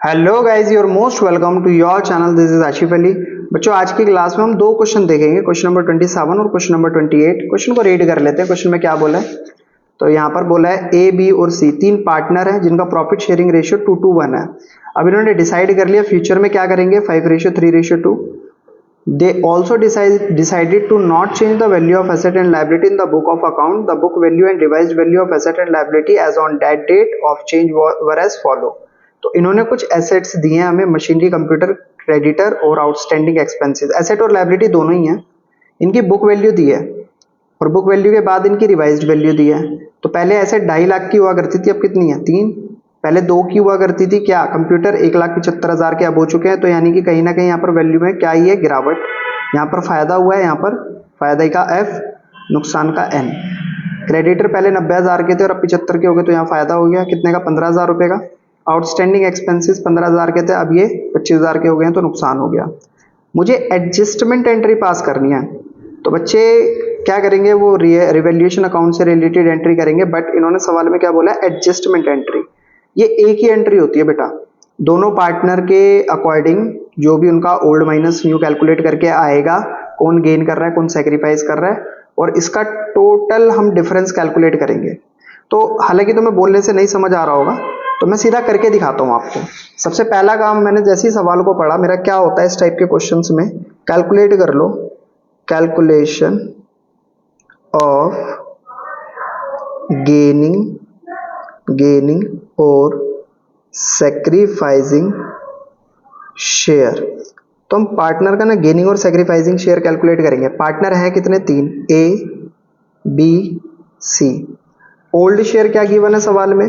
Hello guys, you're most welcome to your channel. This is Ashif Ali. बच्चों, आज की class में हम दो क्वेश्चन देखेंगे, क्वेश्चन नंबर 27 और क्वेश्चन नंबर 28। क्वेश्चन को रीड कर लेते हैं। क्वेश्चन में क्या बोला है, तो यहाँ पर बोला है ए, बी और सी तीन पार्टनर हैं जिनका प्रॉफिट शेयरिंग रेशियो 2:1 है। अब इन्होंने डिसाइड कर लिया फ्यूचर में क्या करेंगे, 5:3:2। They also decided to not change the value of asset and liability in the book of account. The book value and revised value of asset and liability as on that date of change were as follow. तो इन्होंने कुछ assets दिए हैं हमें, machinery, computer, creditor और outstanding expenses. Asset और liability दोनों ही हैं। इनकी बुक वैल्यू दी है और बुक वैल्यू के बाद इनकी रिवाइज्ड वैल्यू दी है। तो पहले एसेट 2.5 लाख की हुआ करती थी, अब कितनी है, 3। पहले 2 की हुआ करती थी, क्या कंप्यूटर 1,75,000 के अब हो चुके हैं। तो यानी कि कहीं ना कहीं यहाँ पर वैल्यू में क्या ही है, गिरावट। यहाँ पर फायदा हुआ है, यहाँ पर फायदा का F, नुकसान का N। क्रेडिटर पहले 90,000 के थे और अब 75 के हो गए, तो यहाँ फायदा हो गया कितने का, 15,000 रुपये का। आउटस्टैंडिंग एक्सपेंसेस 15,000 के थे, अब ये 25,000 के हो गए हैं, तो नुकसान हो गया। मुझे एडजस्टमेंट एंट्री पास करनी है, तो बच्चे क्या करेंगे, वो रिवैल्यूएशन अकाउंट से रिलेटेड एंट्री करेंगे। बट इन्होंने सवाल में क्या बोला है, एडजस्टमेंट एंट्री। ये एक ही एंट्री होती है बेटा, दोनों पार्टनर के अकॉर्डिंग जो भी उनका ओल्ड माइनस न्यू कैलकुलेट करके आएगा, कौन गेन कर रहा है, कौन सेक्रीफाइस कर रहा है, और इसका टोटल हम डिफरेंस कैलकुलेट करेंगे। तो हालांकि तुम्हें बोलने से नहीं समझ आ रहा होगा, तो मैं सीधा करके दिखाता हूँ आपको। सबसे पहला काम, मैंने जैसे ही सवाल को पढ़ा, मेरा क्या होता है इस टाइप के क्वेश्चंस में, कैलकुलेट कर लो, कैलकुलेशन ऑफ गेनिंग और सेक्रीफाइसिंग शेयर। तो हम पार्टनर का ना गेनिंग और सेक्रीफाइसिंग शेयर कैलकुलेट करेंगे। पार्टनर है कितने, 3, ए, बी, सी। ओल्ड शेयर क्या गिवन है सवाल में,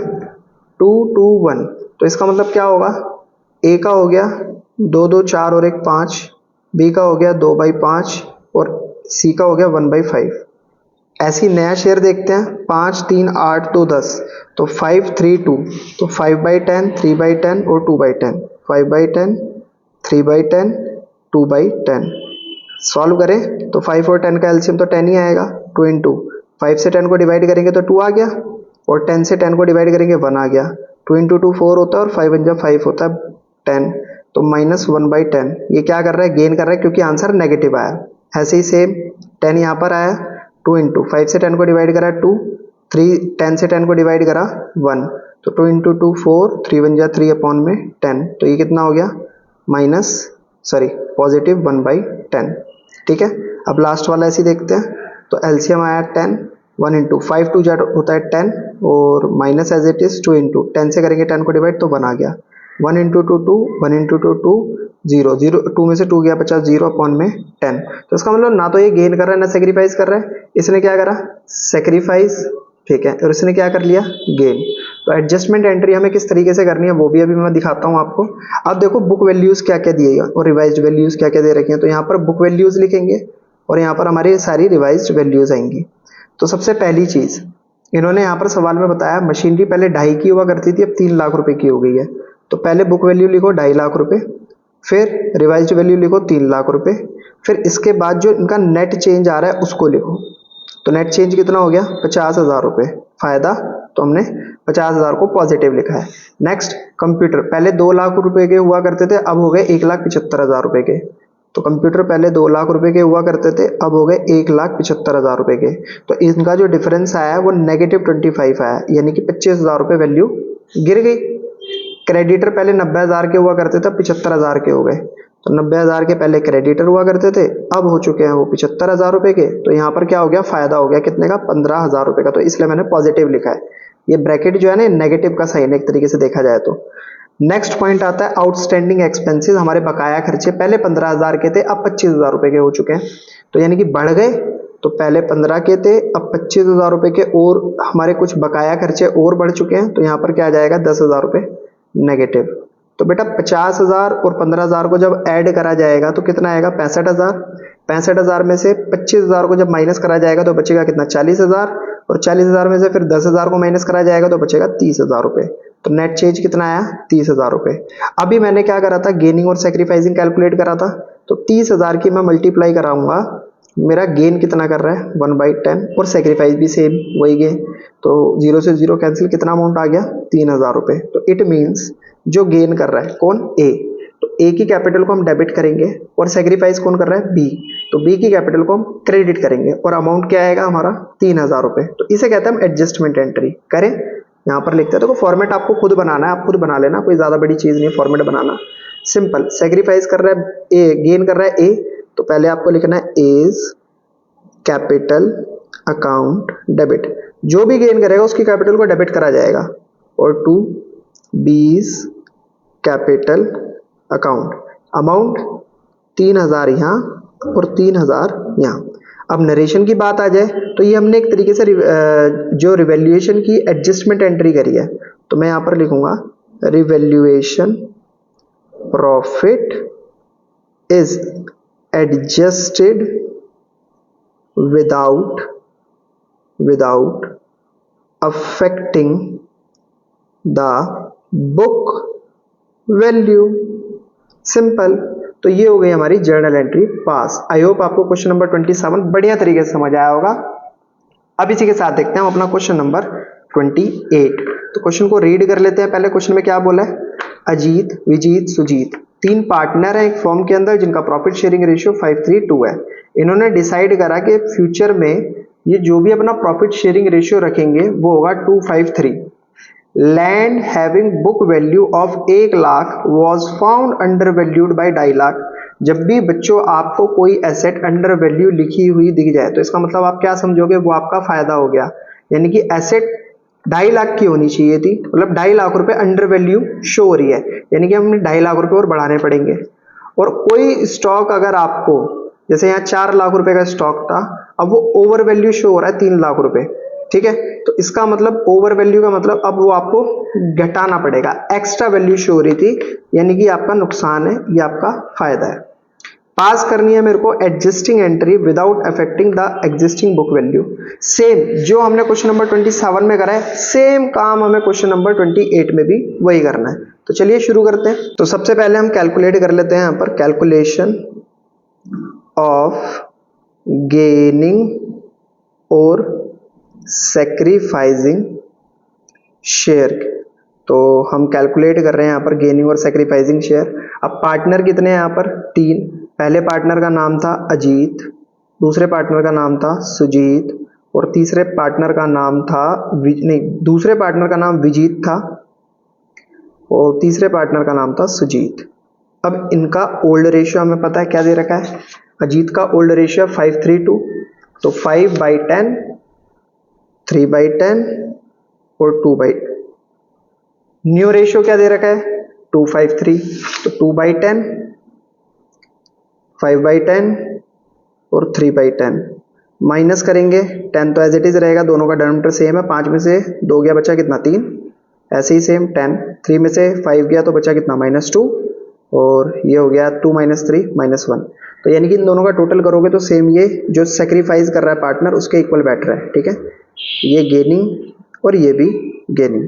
2:1। तो इसका मतलब क्या होगा, ए का हो गया 2, 2, 4 और 1, 5। बी का हो गया 2/5 और सी का हो गया 1/5। ऐसी नया शेयर देखते हैं, 5, 3, 8, 2, 10। तो 5, 3, 2, तो 5/10, 3/10 और 2/10। 5/10, 3/10, 2/10। सॉल्व करें तो 5 और 10 का एलसीएम तो 10 ही आएगा। 2 इंटू 5 से 10 को डिवाइड करेंगे तो 2 आ गया, और 10 से 10 को डिवाइड करेंगे 1 आ गया। 2 इंटू 2 4 होता है और 5 1 5 होता है 10। तो -1/10। ये क्या कर रहा है, गेन कर रहा है, क्योंकि आंसर नेगेटिव आया। ऐसे ही सेम 10 यहाँ पर आया, 2 इंटू 5 से 10 को डिवाइड करा 2, 3 10 से 10 को डिवाइड करा 1। तो 2 इंटू 2 4, 3 1 3 अपॉन में 10। तो ये कितना हो गया, +1/10। ठीक है। अब लास्ट वाला ऐसे देखते हैं, तो एलसीएम आया 10। 1 इंटू 5 2 जा होता है 10, और minus as it is 2 into 10 से करेंगे 10 को डिवाइड तो 1 आ गया। 1 इंटू 2 2, 1 इंटू 2 2, 0 0, 2 में से 2 गया 50, 0 अपॉन में 10। तो इसका मतलब ना तो ये गेन कर रहा है ना सेक्रीफाइस कर रहा है। इसने क्या करा, सेक्रीफाइस, ठीक है, और इसने क्या कर लिया, गेन। तो एडजस्टमेंट एंट्री हमें किस तरीके से करनी है वो भी अभी मैं दिखाता हूँ आपको। अब देखो बुक वैल्यूज क्या क्या दिएगा और रिवाइज्ड वैल्यूज क्या क्या दे रखी हैं। तो यहाँ पर बुक वैल्यूज लिखेंगे और यहाँ पर हमारी सारी रिवाइज्ड वैल्यूज आएंगी। तो सबसे पहली चीज इन्होंने यहाँ पर सवाल में बताया, मशीनरी पहले 2.5 की हुआ करती थी, अब 3 लाख रुपए की हो गई है। तो पहले बुक वैल्यू लिखो 2.5 लाख रुपए, फिर रिवाइज्ड वैल्यू लिखो 3 लाख रुपए, फिर इसके बाद जो इनका नेट चेंज आ रहा है उसको लिखो। तो नेट चेंज कितना हो गया, 50,000 रुपए फायदा। तो हमने 50,000 को पॉजिटिव लिखा है। नेक्स्ट, कंप्यूटर पहले 2 लाख रुपए के हुआ करते थे, अब हो गए 1,75,000 रुपए के। तो कंप्यूटर पहले 2 लाख रुपए के हुआ करते थे, अब हो गए 1,75,000 रुपए के। तो इनका जो डिफरेंस आया है वो -25 आया, यानी कि 25,000 रुपए वैल्यू गिर गई। क्रेडिटर पहले 90,000 के हुआ करते थे, 75,000 के हो गए। तो 90,000 के पहले क्रेडिटर हुआ करते थे, अब हो चुके हैं वो 75,000 रुपए के। तो यहाँ पर क्या हो गया, फायदा हो गया कितने का, 15,000 रुपए का। तो इसलिए मैंने पॉजिटिव लिखा है। ये ब्रैकेट जो है ना, नेगेटिव का साइन है एक तरीके से देखा जाए तो। नेक्स्ट पॉइंट आता है आउटस्टैंडिंग एक्सपेंसेस। हमारे बकाया खर्चे पहले 15,000 के थे, अब 25,000 रुपए के हो चुके हैं। तो यानी कि बढ़ गए। तो पहले 15 के थे, अब 25,000 रुपए के, और हमारे कुछ बकाया खर्चे और बढ़ चुके हैं। तो यहाँ पर क्या आ जाएगा, 10,000 रुपए नेगेटिव। तो बेटा 50,000 और 15,000 को जब ऐड करा जाएगा तो कितना आएगा, 65,000। 65,000 में से 25,000 को जब माइनस करा जाएगा तो बचेगा कितना, 40,000। और 40,000 में से फिर 10,000 को माइनस करा जाएगा तो बचेगा 30,000 रुपए। तो नेट चेंज कितना आया, 30,000 रुपए। अभी मैंने क्या करा था, गेनिंग और सेक्रीफाइसिंग कैलकुलेट करा था। तो 30,000 की मैं मल्टीप्लाई कराऊंगा, मेरा गेन कितना कर रहा है, 1/10, और सेक्रीफाइस भी सेम वही गेन। तो 0 से 0 कैंसिल, कितना अमाउंट आ गया, 3,000 रुपए। तो इट मीन्स जो गेन कर रहा है कौन, ए, तो ए की कैपिटल को हम डेबिट करेंगे और सेक्रीफाइस कौन कर रहा है, बी, तो बी की कैपिटल को हम क्रेडिट करेंगे और अमाउंट क्या आएगा हमारा 3000 रुपये। तो इसे कहते हैं हम एडजस्टमेंट एंट्री। करें, यहाँ पर लिखते हैं, देखो फॉर्मेट आपको खुद बनाना है, आप खुद बना लेना, कोई ज़्यादा बड़ी चीज़ नहीं है फॉर्मेट बनाना, सिंपल। सेक्रीफाइस कर रहा है ए, गेन कर रहा है ए, तो पहले आपको लिखना है एज कैपिटल अकाउंट डेबिट, जो भी गेन करेगा उसकी कैपिटल को डेबिट करा जाएगा, और टू बीज कैपिटल अकाउंट, अमाउंट 3000 यहाँ और 3000 यहाँ। अब नरेशन की बात आ जाए तो ये हमने एक तरीके से जो रिवैल्यूएशन की एडजस्टमेंट एंट्री करी है, तो मैं यहाँ पर लिखूंगा revaluation profit is adjusted without affecting the book value, simple. तो ये हो गई हमारी journal entry pass. I hope आपको क्वेश्चन नंबर 27 बढ़िया तरीके से समझ आया होगा। अब इसी के साथ देखते हैं हम अपना क्वेश्चन नंबर 28। तो क्वेश्चन को रीड कर लेते हैं। पहले क्वेश्चन में क्या बोला है, अजीत, विजीत, सुजीत 3 पार्टनर हैं एक फॉर्म के अंदर जिनका प्रॉफिट शेयरिंग रेशियो 5:3:2 है। इन्होंने डिसाइड करा कि फ्यूचर में ये जो भी अपना प्रॉफिट शेयरिंग रेशियो रखेंगे वो होगा 2:5:3। Land having book value of 1 lakh was found under valued by 2.5 lakh. जब भी बच्चों आपको कोई एसेट अंडर वैल्यू लिखी हुई दिख जाए तो इसका मतलब आप क्या समझोगे, वो आपका फायदा हो गया। यानी कि एसेट 2.5 लाख की होनी चाहिए थी, मतलब 2.5 लाख रुपए अंडर वैल्यू शो हो रही है, यानी कि हमें 2.5 लाख रुपए और बढ़ाने पड़ेंगे। और कोई स्टॉक अगर आपको, जैसे यहाँ 4 लाख रुपए का स्टॉक था, अब वो ओवर वैल्यू शो हो रहा है 3 लाख रुपए, ठीक है, तो इसका मतलब ओवर वैल्यू का मतलब अब वो आपको घटाना पड़ेगा, एक्स्ट्रा वैल्यू शो हो रही थी, यानी कि आपका नुकसान है, ये आपका फायदा है। पास करनी है मेरे को adjusting entry without affecting the existing book value. Same जो हमने क्वेश्चन नंबर 27 में करा है, सेम काम हमें क्वेश्चन नंबर 28 में भी वही करना है। तो चलिए शुरू करते हैं। तो सबसे पहले हम कैलकुलेट कर लेते हैं यहाँ पर, कैलकुलेशन ऑफ गेनिंग और सैक्रिफाइसिंग शेयर। तो हम कैलकुलेट कर रहे हैं यहाँ पर गेनिंग और सैक्रिफाइसिंग शेयर। अब पार्टनर कितने हैं यहाँ पर, 3। पहले पार्टनर का नाम था अजीत, दूसरे पार्टनर का नाम था सुजीत, और तीसरे पार्टनर का नाम था दूसरे पार्टनर का नाम विजीत था और तीसरे पार्टनर का नाम था सुजीत। अब इनका ओल्ड रेशियो हमें पता है क्या दे रखा है, अजीत का ओल्ड रेशियो 5:3:2, तो 5/10, 3/10 और 2/10। न्यू रेशियो क्या दे रखा है 2:5:3, तो 2/10, 5/10 और 3/10। माइनस करेंगे 10 तो एज इट इज रहेगा, दोनों का डिनोमिनेटर सेम है, 5 में से 2 गया बचा कितना 3, ऐसे ही सेम 10, 3 में से 5 गया तो बचा कितना -2, और ये हो गया 2 - 3 -1। तो यानी कि इन दोनों का टोटल करोगे तो सेम ये जो सेक्रीफाइस कर रहा है पार्टनर उसके इक्वल बैठ रहा है, ठीक है, ये गेनिंग और ये भी गेनिंग।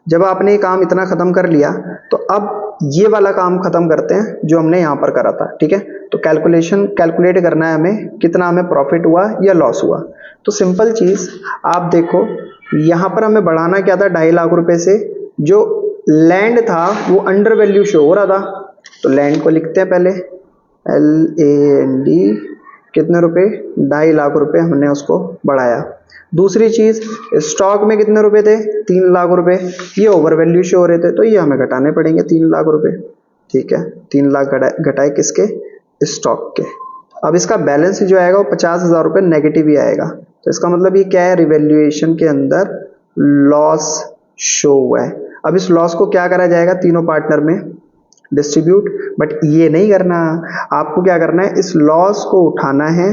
जब आपने ये काम इतना खत्म कर लिया तो अब ये वाला काम खत्म करते हैं जो हमने यहाँ पर करा था, ठीक है। तो कैलकुलेट करना है हमें, कितना हमें प्रॉफिट हुआ या लॉस हुआ। तो सिंपल चीज आप देखो, यहाँ पर हमें बढ़ाना क्या था 2.5 लाख रुपए से, जो लैंड था वो अंडर वैल्यू शो हो रहा था, तो लैंड को लिखते हैं पहले LAND, कितने रुपए 2.5 लाख रुपए हमने उसको बढ़ाया। दूसरी चीज स्टॉक में कितने रुपए थे 3 लाख रुपए, ये ओवर वैल्यू शो हो रहे थे, तो ये हमें घटाने पड़ेंगे 3 लाख रुपए, ठीक है। 3 लाख घटाए किसके, स्टॉक के। अब इसका बैलेंस जो आएगा वो 50,000 रुपए नेगेटिव ही आएगा, तो इसका मतलब ये क्या है, रिवैल्यूएशन के अंदर लॉस शो हुआ है। अब इस लॉस को क्या करा जाएगा, तीनों पार्टनर में डिस्ट्रीब्यूट, बट ये नहीं करना, आपको क्या करना है, इस लॉस को उठाना है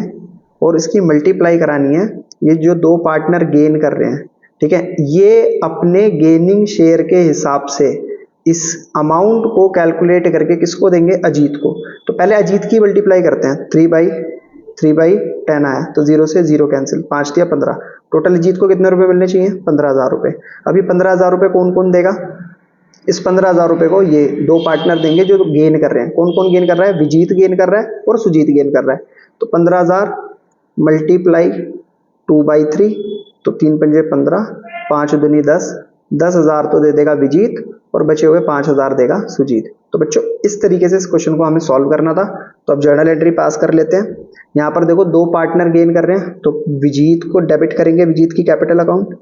और इसकी मल्टीप्लाई करानी है, ये जो 2 पार्टनर गेन कर रहे हैं, ठीक है, ये अपने गेनिंग शेयर के हिसाब से इस अमाउंट को कैलकुलेट करके किसको देंगे, अजीत को। तो पहले अजीत की मल्टीप्लाई करते हैं, 3/10 आया तो 0 से 0 कैंसिल, 5 दिया 15, टोटल अजीत को कितने रुपए मिलने चाहिए 15,000 रुपए। अभी 15,000 रुपए कौन कौन देगा, इस 15,000 रुपए को ये 2 पार्टनर देंगे जो गेन कर रहे हैं। कौन कौन गेन कर रहा है, विजीत गेन कर रहा है और सुजीत गेन कर रहा है। तो 15,000 मल्टीप्लाई 2/3, तो 3 पंजे 15, 5 दूनी 10, 10,000 तो दे देगा विजीत और बचे हुए 5000 देगा सुजीत। तो बच्चों इस तरीके से इस क्वेश्चन को हमें सॉल्व करना था। तो अब जर्नल एंट्री पास कर लेते हैं। यहाँ पर देखो दो पार्टनर गेन कर रहे हैं, तो विजीत को डेबिट करेंगे, विजीत की कैपिटल अकाउंट,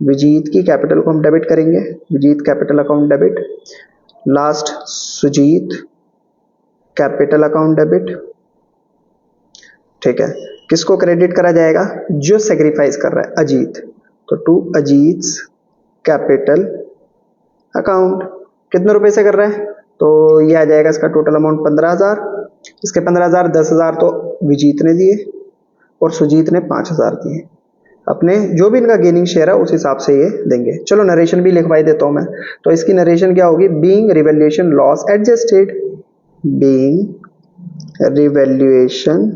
विजीत की कैपिटल को हम डेबिट करेंगे, Vijit capital account debit, last Sujit capital account debit. ठीक है, किसको क्रेडिट करा जाएगा? जो सेक्रीफाइस कर रहा है, अजीत। तो टू अजीत कैपिटल अकाउंट कितने रुपए से कर रहा है? तो ये आ जाएगा इसका टोटल अमाउंट 15,000। इसके 15,000 10,000 तो विजीत ने दिए और सुजीत ने 5,000 दिए। अपने जो भी इनका गेनिंग शेयर है उस हिसाब से ये देंगे। चलो नरेशन भी लिखवाई देता हूं मैं। तो इसकी नरेशन क्या होगी? Being revaluation loss adjusted, being revaluation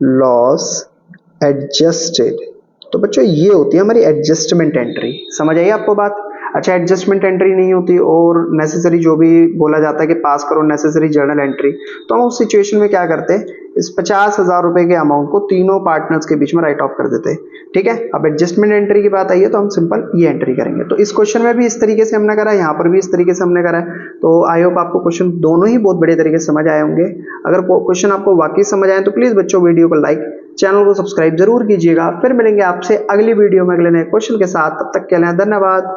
loss adjusted. तो बच्चों ये होती है हमारी एडजस्टमेंट एंट्री। समझ आई आपको बात? अच्छा, एडजस्टमेंट एंट्री नहीं होती और नेसेसरी जो भी बोला जाता है कि पास करो नेसेसरी जर्नल एंट्री, तो हम उस सिचुएशन में क्या करते हैं, इस 50,000 रुपए के अमाउंट को तीनों पार्टनर्स के बीच में राइट ऑफ कर देते हैं। ठीक है, अब एडजस्टमेंट एंट्री की बात आई है तो हम सिंपल ये एंट्री करेंगे। तो इस क्वेश्चन में भी इस तरीके से हमने करा है, यहाँ पर भी इस तरीके से हमने करा है। तो आई होप आपको क्वेश्चन दोनों ही बहुत बढ़िया तरीके से समझ आए होंगे। अगर क्वेश्चन आपको वाकई समझ आए तो प्लीज बच्चों वीडियो को लाइक, चैनल को सब्सक्राइब जरूर कीजिएगा। फिर मिलेंगे आपसे अगली वीडियो में अगले नए क्वेश्चन के साथ। तब तक के लिए धन्यवाद।